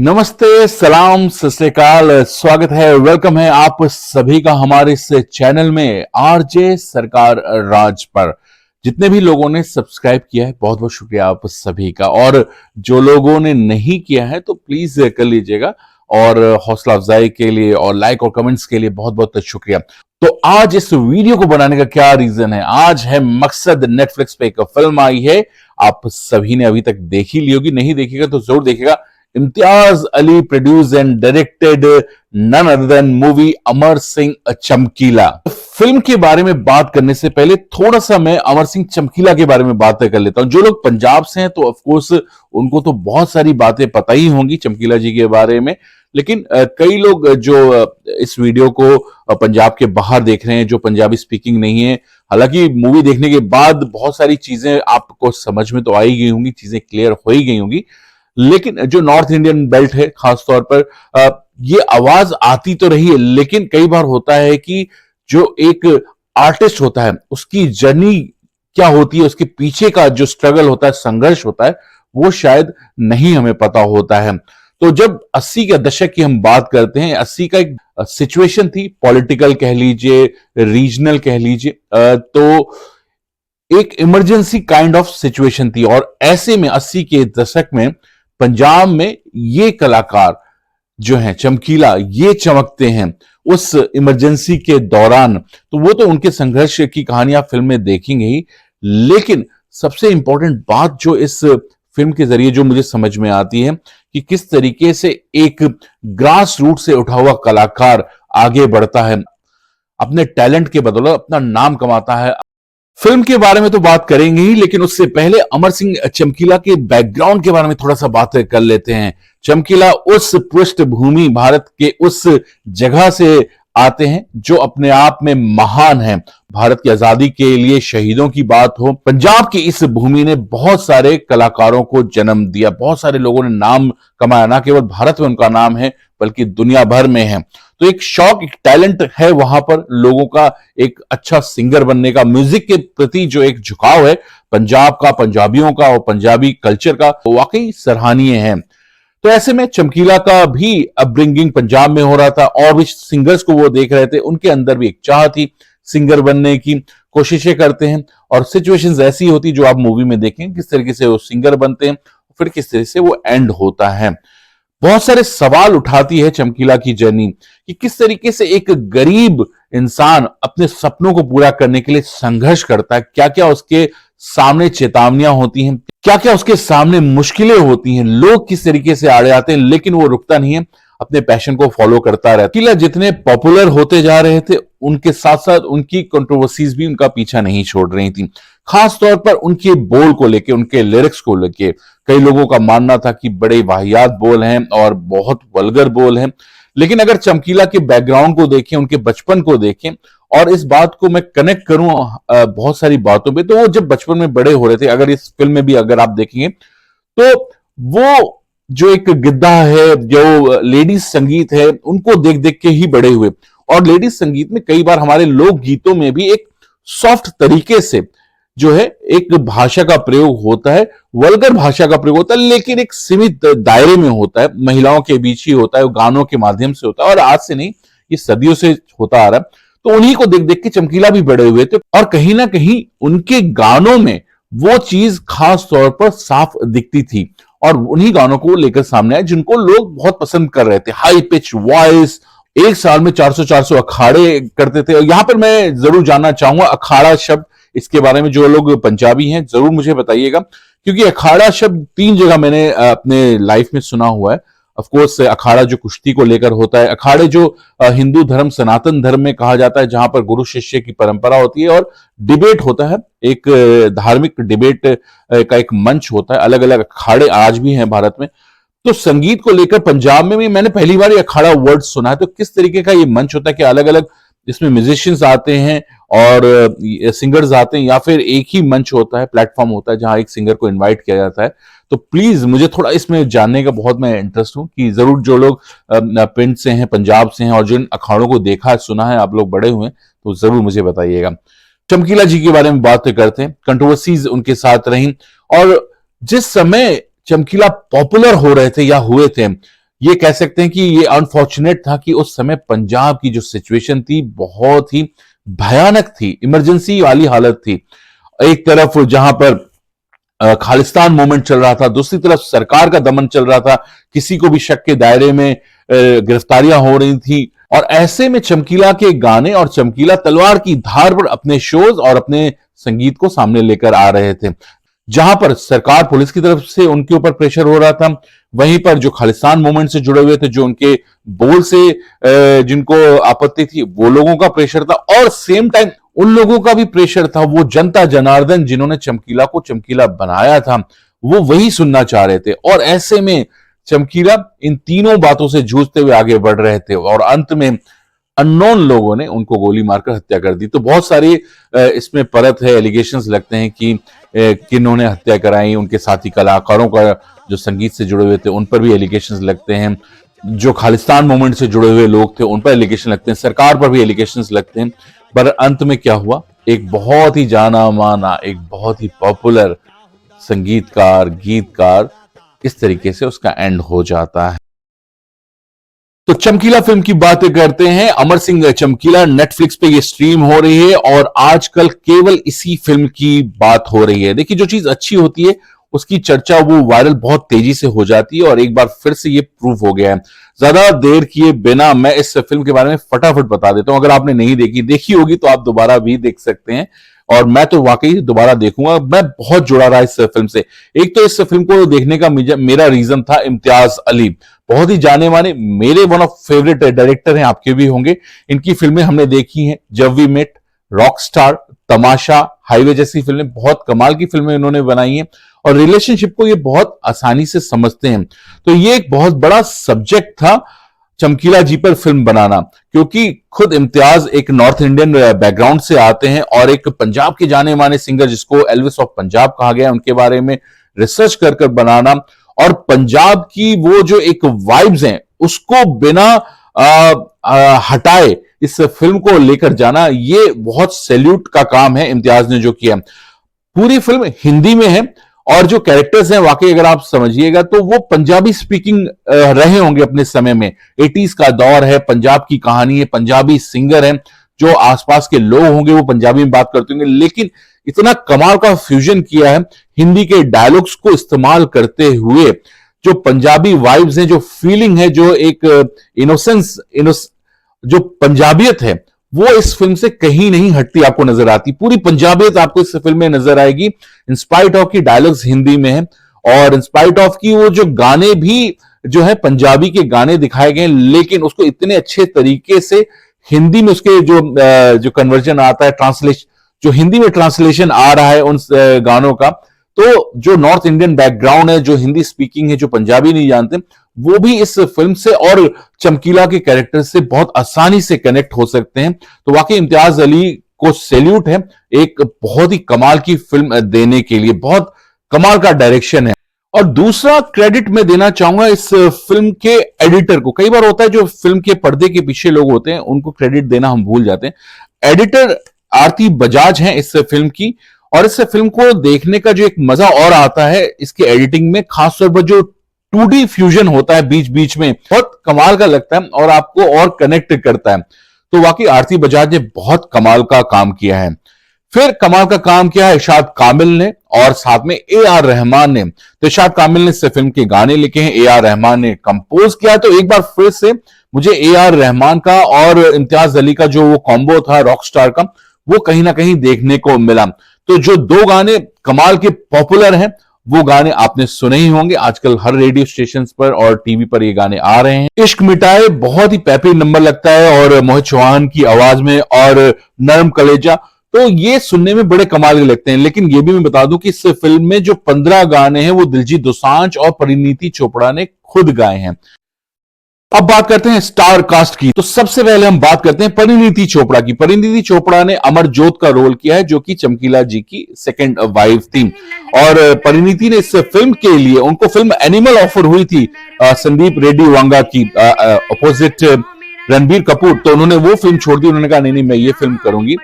नमस्ते, सलाम, सत श्री अकाल, स्वागत है, वेलकम है आप सभी का हमारे इस चैनल में आरजे सरकार राज पर। जितने भी लोगों ने सब्सक्राइब किया है बहुत बहुत शुक्रिया आप सभी का, और जो लोगों ने नहीं किया है तो प्लीज कर लीजिएगा। और हौसला अफजाई के लिए और लाइक और कमेंट्स के लिए बहुत बहुत शुक्रिया। तो आज इस वीडियो को बनाने का क्या रीजन है? आज है मकसद। नेटफ्लिक्स पे एक फिल्म आई है, आप सभी ने अभी तक देखी ली होगी, नहीं देखिएगा तो जरूर देखिएगा। Imtiaz Ali produce and directed none other than movie Amar Singh Chamkila. Film के बारे में बात करने से पहले थोड़ा सा मैं अमर सिंह चमकीला के बारे में बात कर लेता हूं। जो लोग पंजाब से हैं तो ऑफ कोर्स उनको तो बहुत सारी बातें पता ही होंगी चमकीला जी के बारे में, लेकिन कई लोग जो इस वीडियो को पंजाब के बाहर देख रहे हैं, जो पंजाबी स्पीकिंग नहीं है, हालांकि मूवी देखने के बाद बहुत सारी चीजें आपको समझ में तो आई गई होंगी, चीजें क्लियर हो ही गई होंगी, लेकिन जो नॉर्थ इंडियन बेल्ट है खासतौर पर ये आवाज आती तो रही है, लेकिन कई बार होता है कि जो एक आर्टिस्ट होता है उसकी जर्नी क्या होती है, उसके पीछे का जो स्ट्रगल होता है, संघर्ष होता है, वो शायद नहीं हमें पता होता है। तो जब 80 के दशक की हम बात करते हैं, 80 का एक सिचुएशन थी, पॉलिटिकल कह लीजिए, रीजनल कह लीजिए, तो एक इमरजेंसी काइंड ऑफ सिचुएशन थी। और ऐसे में 80 के दशक में पंजाब में ये कलाकार जो हैं चमकीला, ये चमकते हैं उस इमरजेंसी के दौरान। तो वो तो उनके संघर्ष की कहानियां फिल्म में देखेंगे ही, लेकिन सबसे इंपॉर्टेंट बात जो इस फिल्म के जरिए जो मुझे समझ में आती है कि किस तरीके से एक ग्रास रूट से उठा हुआ कलाकार आगे बढ़ता है, अपने टैलेंट के बदौलत अपना नाम कमाता है। फिल्म के बारे में तो बात करेंगे ही, लेकिन उससे पहले अमर सिंह चमकीला के बैकग्राउंड के बारे में थोड़ा सा बात कर लेते हैं। चमकीला उस पृष्ठभूमि, भारत के उस जगह से आते हैं जो अपने आप में महान है। भारत की आजादी के लिए शहीदों की बात हो, पंजाब की इस भूमि ने बहुत सारे कलाकारों को जन्म दिया, बहुत सारे लोगों ने नाम कमाया। ना केवल भारत में उनका नाम है बल्कि दुनिया भर में है। तो एक शौक, एक टैलेंट है वहां पर लोगों का, एक अच्छा सिंगर बनने का, म्यूजिक के प्रति जो एक झुकाव है पंजाब का, पंजाबियों का और पंजाबी कल्चर का, वो वाकई सराहनीय है। तो ऐसे में चमकीला का भी अपब्रिंगिंग पंजाब में हो रहा था, और भी सिंगर्स को वो देख रहे थे, उनके अंदर भी एक चाह थी सिंगर बनने की, कोशिशें करते हैं, और सिचुएशंस ऐसी होती जो आप मूवी में देखें, किस तरीके से वो सिंगर बनते हैं, फिर किस तरह से वो एंड होता है। बहुत सारे सवाल उठाती है चमकीला की जर्नी कि किस तरीके से एक गरीब इंसान अपने सपनों को पूरा करने के लिए संघर्ष करता है, क्या क्या उसके सामने चेतावनियां होती हैं, क्या क्या उसके सामने मुश्किलें होती हैं, लोग किस तरीके से आड़े आते हैं, लेकिन वो रुकता नहीं है, अपने पैशन को फॉलो करता रहता। चमकीला जितने पॉपुलर होते जा रहे थे, उनके साथ साथ उनकी कंट्रोवर्सीज भी उनका पीछा नहीं छोड़ रही थी। खास तौर पर उनके बोल को लेके, उनके लिरिक्स को लेके कई लोगों का मानना था कि बड़े वाहियात बोल हैं और बहुत वल्गर बोल हैं। लेकिन अगर चमकीला के बैकग्राउंड को देखें, उनके बचपन को देखें, और इस बात को मैं कनेक्ट करूं बहुत सारी बातों पे, तो वो जब बचपन में बड़े हो रहे थे, अगर इस फिल्म में भी अगर आप देखेंगे तो वो जो एक गिद्धा है, जो लेडीज संगीत है, उनको देख देख के ही बड़े हुए। और लेडीज संगीत में कई बार हमारे लोक गीतों में भी एक सॉफ्ट तरीके से जो है एक भाषा का प्रयोग होता है, वल्गर भाषा का प्रयोग होता है, लेकिन एक सीमित दायरे में होता है, महिलाओं के बीच ही होता है, गानों के माध्यम से होता है, और आज से नहीं, ये सदियों से होता आ रहा है। तो उन्हीं को देख देख के चमकीला भी बड़े हुए थे, और कहीं ना कहीं उनके गानों में वो चीज खास तौर पर साफ दिखती थी, और उन्हीं गानों को लेकर सामने आए जिनको लोग बहुत पसंद कर रहे थे। हाई पिच वॉइस, एक साल में 400 अखाड़े करते थे। और यहां पर मैं जरूर जानना चाहूंगा अखाड़ा शब्द, इसके बारे में जो लोग पंजाबी हैं जरूर मुझे बताइएगा, क्योंकि अखाड़ा शब्द 3 जगह मैंने अपने लाइफ में सुना हुआ है। ऑफ कोर्स अखाड़ा जो कुश्ती को लेकर होता है, अखाड़े जो हिंदू धर्म, सनातन धर्म में कहा जाता है, जहां पर गुरु शिष्य की परंपरा होती है और डिबेट होता है, एक धार्मिक डिबेट का एक मंच होता है। अलग अलग अखाड़े आज भी हैं भारत में। तो संगीत को लेकर पंजाब में भी मैंने पहली बार ये अखाड़ा वर्ड सुना है। तो किस तरीके का ये मंच होता है कि अलग अलग इसमें म्यूजिशियंस आते हैं और सिंगर्स आते हैं, या फिर एक ही मंच होता है, प्लेटफॉर्म होता है जहां एक सिंगर को इनवाइट किया जाता है। तो प्लीज मुझे थोड़ा इसमें जानने का बहुत मैं इंटरेस्ट हूं कि जरूर जो लोग पिंड से हैं, पंजाब से हैं, और जिन अखाड़ों को देखा है, सुना है, आप लोग बड़े हुए हैं, तो जरूर मुझे बताइएगा। चमकीला जी के बारे में बात करते हैं। कंट्रोवर्सीज उनके साथ रही, और जिस समय चमकीला पॉपुलर हो रहे थे या हुए थे, ये कह सकते हैं कि ये अनफॉर्चुनेट था कि उस समय पंजाब की जो सिचुएशन थी बहुत ही भयानक थी, इमरजेंसी वाली हालत थी। एक तरफ जहां पर खालिस्तान मूवमेंट चल रहा था, दूसरी तरफ सरकार का दमन चल रहा था, किसी को भी शक के दायरे में गिरफ्तारियां हो रही थी। और ऐसे में चमकीला के गाने और चमकीला तलवार की धार पर अपने शोज और अपने संगीत को सामने लेकर आ रहे थे। जहां पर सरकार पुलिस की तरफ से उनके ऊपर प्रेशर हो रहा था, वहीं पर जो खालिस्तान मूवमेंट से जुड़े हुए थे, जो उनके बोल से जिनको आपत्ति थी, वो लोगों का प्रेशर था, और सेम टाइम उन लोगों का भी प्रेशर था, वो जनता जनार्दन जिन्होंने चमकीला को चमकीला बनाया था, वो वही सुनना चाह रहे थे। और ऐसे में चमकीला इन तीनों बातों से जूझते हुए आगे बढ़ रहे थे और अंत में अननोन लोगों ने उनको गोली मारकर हत्या कर दी। तो बहुत सारी इसमें परत है, एलिगेशंस लगते हैं कि किन्होंने हत्या कराई, उनके साथी कलाकारों का जो संगीत से जुड़े हुए थे उन पर भी एलिगेशंस लगते हैं, जो खालिस्तान मूवमेंट से जुड़े हुए लोग थे उन पर एलिगेशन लगते हैं, सरकार पर भी एलिगेशंस लगते हैं। पर अंत में क्या हुआ, एक बहुत ही जाना माना, एक बहुत ही पॉपुलर संगीतकार, गीतकार, इस तरीके से उसका एंड हो जाता है। तो चमकीला फिल्म की बातें करते हैं। अमर सिंह चमकीला नेटफ्लिक्स पे ये स्ट्रीम हो रही है और आजकल केवल इसी फिल्म की बात हो रही है। देखिए, जो चीज अच्छी होती है उसकी चर्चा वो वायरल बहुत तेजी से हो जाती है और एक बार फिर से ये प्रूफ हो गया है। ज्यादा देर किए बिना मैं इस फिल्म के बारे में फटाफट बता देता हूं। अगर आपने नहीं देखी होगी तो आप दोबारा भी देख सकते हैं, और मैं तो वाकई दोबारा देखूंगा। मैं बहुत जुड़ा रहा इस फिल्म से। एक तो इस फिल्म को देखने का मेरा रीजन था इम्तियाज अली, बहुत ही जाने माने, मेरे वन ऑफ फेवरेट डायरेक्टर हैं, आपके भी होंगे। इनकी फिल्में हमने देखी हैं, जब वी मेट, रॉकस्टार, तमाशा, हाईवे जैसी फिल्में, बहुत कमाल की फिल्में इन्होंने बनाई हैं और रिलेशनशिप को ये बहुत आसानी से समझते हैं। तो ये एक बहुत बड़ा सब्जेक्ट था चमकीला जी पर फिल्म बनाना, क्योंकि खुद इम्तियाज एक नॉर्थ इंडियन बैकग्राउंड से आते हैं और एक पंजाब के जाने माने सिंगर जिसको एल्विस ऑफ पंजाब कहा गया है, उनके बारे में रिसर्च कर बनाना और पंजाब की वो जो एक वाइब्स हैं उसको बिना हटाए इस फिल्म को लेकर जाना, ये बहुत सैल्यूट का काम है इम्तियाज ने जो किया। पूरी फिल्म हिंदी में है और जो कैरेक्टर्स हैं वाकई अगर आप समझिएगा तो वो पंजाबी स्पीकिंग रहे होंगे अपने समय में। 80s का दौर है, पंजाब की कहानी है, पंजाबी सिंगर हैं, जो आसपास के लोग होंगे वो पंजाबी में बात करते होंगे, लेकिन इतना कमाल का फ्यूजन किया है हिंदी के डायलॉग्स को इस्तेमाल करते हुए। जो पंजाबी वाइब्स हैं, जो फीलिंग है, जो एक इनोसेंस, जो पंजाबियत है, वो इस फिल्म से कहीं नहीं हटती आपको नजर आती। पूरी पंजाबियत आपको इस फिल्म में नजर आएगी, इंस्पाइट ऑफ की डायलॉग्स हिंदी में है और इंस्पाइट ऑफ की वो जो गाने भी जो है पंजाबी के गाने दिखाए गए, लेकिन उसको इतने अच्छे तरीके से हिंदी में उसके जो कन्वर्जन आता है, ट्रांसलेशन, जो हिंदी में ट्रांसलेशन आ रहा है उन गानों का, तो जो नॉर्थ इंडियन बैकग्राउंड है, जो हिंदी स्पीकिंग है, जो पंजाबी नहीं जानते, वो भी इस फिल्म से और चमकीला के कैरेक्टर से बहुत आसानी से कनेक्ट हो सकते हैं। तो वाकई इम्तियाज अली को सैल्यूट है, एक बहुत ही कमाल की फिल्म देने के लिए। बहुत कमाल का डायरेक्शन है। और दूसरा क्रेडिट मैं देना चाहूंगा इस फिल्म के एडिटर को। कई बार होता है जो फिल्म के पर्दे के पीछे लोग होते हैं उनको क्रेडिट देना हम भूल जाते हैं। एडिटर आरती बजाज हैं इस फिल्म की, और इस फिल्म को देखने का जो एक मजा और आता है इसकी एडिटिंग में, खासतौर पर जो 2D फ्यूजन होता है बीच बीच में, बहुत कमाल का लगता है और आपको और कनेक्ट करता है। तो वाकई आरती बजाज ने बहुत कमाल का काम किया है। फिर कमाल का काम किया है इरशाद कामिल ने और साथ में AR रहमान ने। तो इरशाद कामिल ने इस फिल्म के गाने लिखे हैं, AR रहमान ने कंपोज किया। तो एक बार फिर से मुझे AR रहमान का और इम्तियाज अली का जो वो कॉम्बो था रॉकस्टार का, वो कहीं ना कहीं देखने को मिला। तो जो दो गाने कमाल के पॉपुलर हैं वो गाने आपने सुने ही होंगे, आजकल हर रेडियो स्टेशन पर और टीवी पर ये गाने आ रहे हैं। इश्क मिटाए बहुत ही पैपी नंबर लगता है और मोहित चौहान की आवाज में, और नरम कलेजा, तो ये सुनने में बड़े कमाल के लगते हैं। लेकिन ये भी मैं बता दूं कि इस फिल्म में जो 15 गाने हैं वो दिलजीत दोसांझ और परिणीति चोपड़ा ने खुद गाए हैं। अब बात करते हैं स्टार कास्ट की। तो सबसे पहले हम बात करते हैं परिणीति चोपड़ा की। परिणीति चोपड़ा ने अमरजोत का रोल किया है, जो कि चमकीला जी की सेकंड वाइफ थी। और परिणीति ने इस फिल्म के लिए, उनको फिल्म एनिमल ऑफर हुई थी संदीप रेड्डी वांगा की अपोजिट रणबीर कपूर, तो उन्होंने वो फिल्म छोड़ दी। उन्होंने कहा नहीं मैं ये फिल्म करूंगी।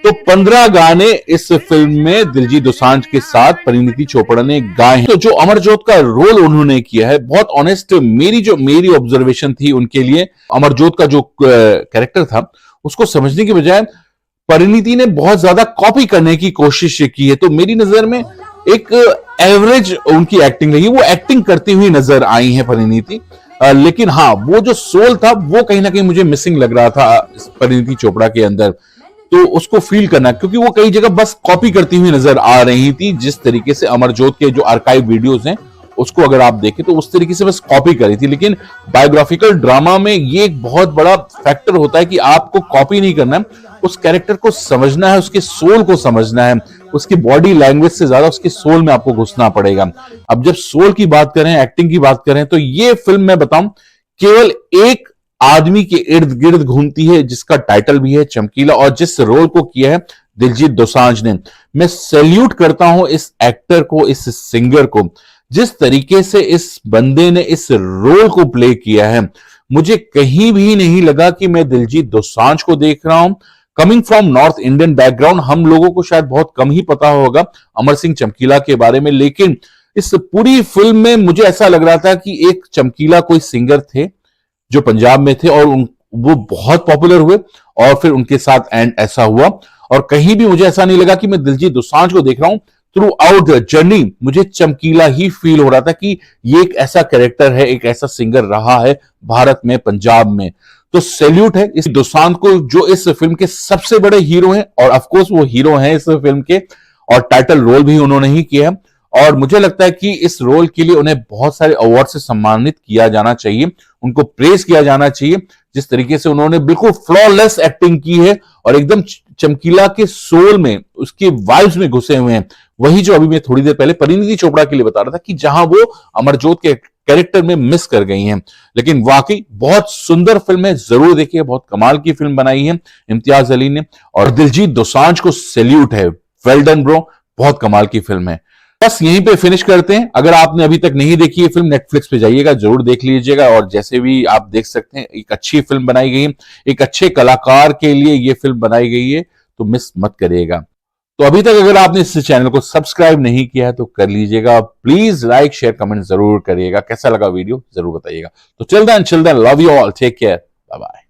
तो 15 गाने इस फिल्म में दिलजीत दोसांझ के साथ परिणीति चोपड़ा ने गाए हैं। तो जो अमरजोत का रोल उन्होंने किया है, बहुत ऑनेस्ट मेरी ऑब्जर्वेशन थी उनके लिए, अमरजोत का जो कैरेक्टर था उसको समझने की बजाय परिणीति ने बहुत ज्यादा कॉपी करने की कोशिश की है। तो मेरी नजर में एक एवरेज उनकी एक्टिंग रही, वो एक्टिंग करती हुई नजर आई है परिणीति, लेकिन हाँ वो जो सोल था वो कहीं ना कहीं मुझे मिसिंग लग रहा था परिणीति चोपड़ा के अंदर। तो उसको फील करना, क्योंकि वो कई जगह बस कॉपी करती हुई नजर आ रही थी। जिस तरीके से अमरजोत के जो आर्काइव वीडियोस हैं उसको अगर आप देखें तो उस तरीके से बस कॉपी करी थी। लेकिन बायोग्राफिकल ड्रामा में ये एक बहुत बड़ा फैक्टर होता है कि आपको कॉपी नहीं करना है, उस कैरेक्टर को समझना है, उसके सोल को समझना है, उसकी बॉडी लैंग्वेज से ज्यादा उसके सोल में आपको घुसना पड़ेगा। अब जब सोल की बात करें, एक्टिंग की बात करें, तो ये फिल्म मैं बताऊं केवल एक आदमी के इर्द गिर्द घूमती है जिसका टाइटल भी है चमकीला, और जिस रोल को किया है दिलजीत दोसांझ ने। मैं सैल्यूट करता हूं इस एक्टर को, इस सिंगर को, जिस तरीके से इस बंदे ने इस रोल को प्ले किया है। मुझे कहीं भी नहीं लगा कि मैं दिलजीत दोसांझ को देख रहा हूं। Coming from north Indian background, हम लोगों को शायद बहुत कम ही पता होगा अमर सिंह चमकीला के बारे में, लेकिन इस पूरी फिल्म में मुझे ऐसा लग रहा था कि एक चमकीला कोई सिंगर थे जो पंजाब में थे और वो बहुत पॉपुलर हुए, और फिर उनके साथ एंड ऐसा हुआ। और कहीं भी मुझे ऐसा नहीं लगा कि मैं दिलजीत दोसांझ को देख रहा हूं। थ्रू आउट द जर्नी मुझे चमकीला ही फील हो रहा था कि ये एक ऐसा कैरेक्टर है, एक ऐसा सिंगर रहा है भारत में, पंजाब में। तो सैल्यूट है इस दोसांझ को जो इस फिल्म के सबसे बड़े हीरो हैं, और ऑफ कोर्स वो हीरो हैं इस फिल्म के, और टाइटल रोल भी उन्होंने ही किया है। और मुझे लगता है कि इस रोल के लिए उन्हें बहुत सारे अवार्ड से सम्मानित किया जाना चाहिए, उनको प्रेज किया जाना चाहिए। जिस तरीके से उन्होंने बिल्कुल फ्लॉलेस एक्टिंग की है और एकदम चमकीला के सोल में, उसके वाइब्स में घुसे हुए हैं। वही जो अभी मैं थोड़ी देर पहले परिणीति चोपड़ा के लिए बता रहा था कि जहां वो अमरजोत के कैरेक्टर में मिस कर गई हैं। लेकिन वाकई बहुत सुंदर फिल्म है, जरूर देखिए, बहुत कमाल की फिल्म बनाई है इम्तियाज अली ने, और दिलजीत दोसांझ को सैल्यूट है। वेल डन ब्रो, बहुत कमाल की फिल्म है। बस यहीं पे फिनिश करते हैं। अगर आपने अभी तक नहीं देखी है फिल्म, नेटफ्लिक्स पे जाइएगा, जरूर देख लीजिएगा। और जैसे भी आप देख सकते हैं, एक अच्छी फिल्म बनाई गई है, एक अच्छे कलाकार के लिए ये फिल्म बनाई गई है, तो मिस मत करिएगा। तो अभी तक अगर आपने इस चैनल को सब्सक्राइब नहीं किया है तो कर लीजिएगा। प्लीज लाइक शेयर कमेंट जरूर करिएगा। कैसा लगा वीडियो जरूर बताइएगा। तो chill then love you all, take care, bye bye.